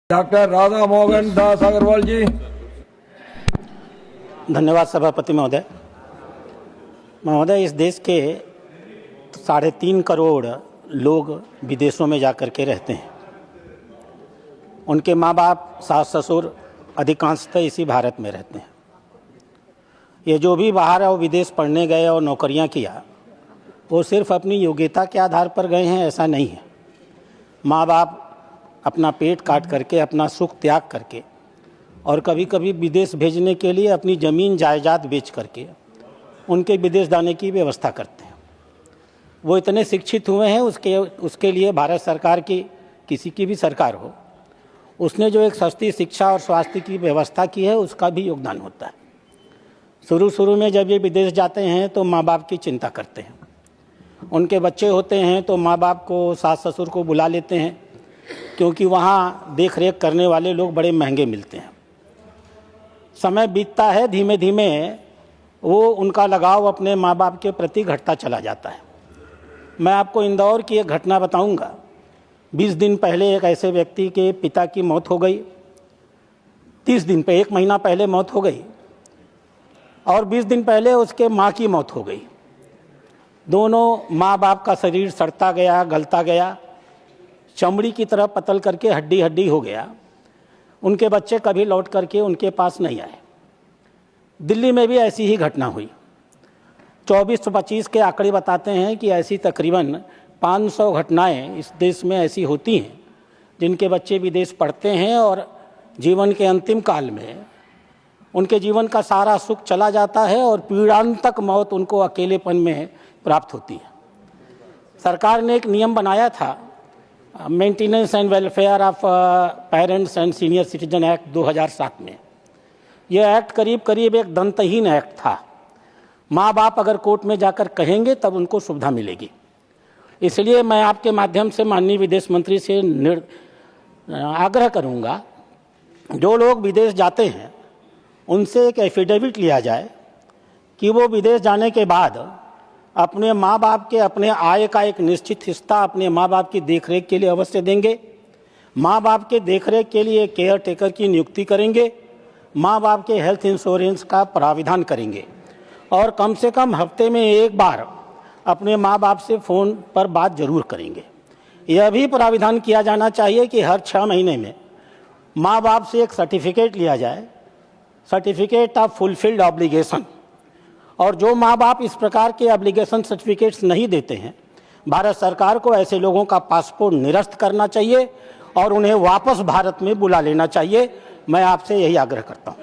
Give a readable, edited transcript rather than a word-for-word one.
Doctor Radha Mohan Das Agarwal जी। धन्यवाद सभापति महोदय। इस देश के 3.5 करोड़ लोग विदेशों में जाकर के रहते हैं। उनके माँ बाप, सास ससुर अधिकांशतः इसी भारत में रहते हैं। ये जो भी बाहर और विदेश पढ़ने गए और नौकरियां किया, वो सिर्फ अपनी योग्यता के आधार पर गए हैं, ऐसा नहीं है। माँ बाप अपना पेट काट करके, अपना सुख त्याग करके और कभी कभी विदेश भेजने के लिए अपनी ज़मीन जायदाद बेच करके उनके विदेश जाने की व्यवस्था करते हैं। वो इतने शिक्षित हुए हैं, उसके लिए भारत सरकार की, किसी की भी सरकार हो, उसने जो एक सस्ती शिक्षा और स्वास्थ्य की व्यवस्था की है, उसका भी योगदान होता है। शुरू में जब ये विदेश जाते हैं तो माँ बाप की चिंता करते हैं। उनके बच्चे होते हैं तो माँ बाप को, सास ससुर को बुला लेते हैं, क्योंकि वहाँ देख रेख करने वाले लोग बड़े महंगे मिलते हैं। समय बीतता है, धीमे धीमे वो उनका लगाव अपने माँ बाप के प्रति घटता चला जाता है। मैं आपको इंदौर की एक घटना बताऊंगा। 20 दिन पहले एक ऐसे व्यक्ति के पिता की मौत हो गई। 30 दिन पे, 1 महीना पहले मौत हो गई और 20 दिन पहले उसके माँ की मौत हो गई। दोनों माँ बाप का शरीर सड़ता गया, गलता गया, चमड़ी की तरह पतल करके हड्डी हड्डी हो गया। उनके बच्चे कभी लौट करके उनके पास नहीं आए। दिल्ली में भी ऐसी ही घटना हुई। 24-25 के आंकड़े बताते हैं कि ऐसी तकरीबन 500 घटनाएं इस देश में ऐसी होती हैं जिनके बच्चे विदेश पढ़ते हैं और जीवन के अंतिम काल में उनके जीवन का सारा सुख चला जाता है और पीड़ांतक मौत उनको अकेलेपन में प्राप्त होती है। सरकार ने एक नियम बनाया था, maintenance and welfare of parents and senior citizen act 2007 में। यह एक्ट करीब एक दंतहीन एक्ट था। माँ बाप अगर कोर्ट में जाकर कहेंगे तब उनको सुविधा मिलेगी। इसलिए मैं आपके माध्यम से माननीय विदेश मंत्री से आग्रह करूँगा, जो लोग विदेश जाते हैं उनसे एक एफिडेविट लिया जाए कि वो विदेश जाने के बाद अपने माँ बाप के अपने आय का एक निश्चित हिस्सा अपने माँ बाप की देखरेख के लिए अवश्य देंगे। माँ बाप के देखरेख के लिए केयर टेकर की नियुक्ति करेंगे। माँ बाप के हेल्थ इंश्योरेंस का प्राविधान करेंगे और कम से कम हफ्ते में 1 बार अपने माँ बाप से फ़ोन पर बात जरूर करेंगे। यह भी प्राविधान किया जाना चाहिए कि हर 6 महीने में माँ बाप से एक सर्टिफिकेट लिया जाए, सर्टिफिकेट ऑफ फुलफिल्ड ऑब्लिगेशन। और जो माँ बाप इस प्रकार के एप्लीकेशन सर्टिफिकेट्स नहीं देते हैं, भारत सरकार को ऐसे लोगों का पासपोर्ट निरस्त करना चाहिए और उन्हें वापस भारत में बुला लेना चाहिए। मैं आपसे यही आग्रह करता हूँ।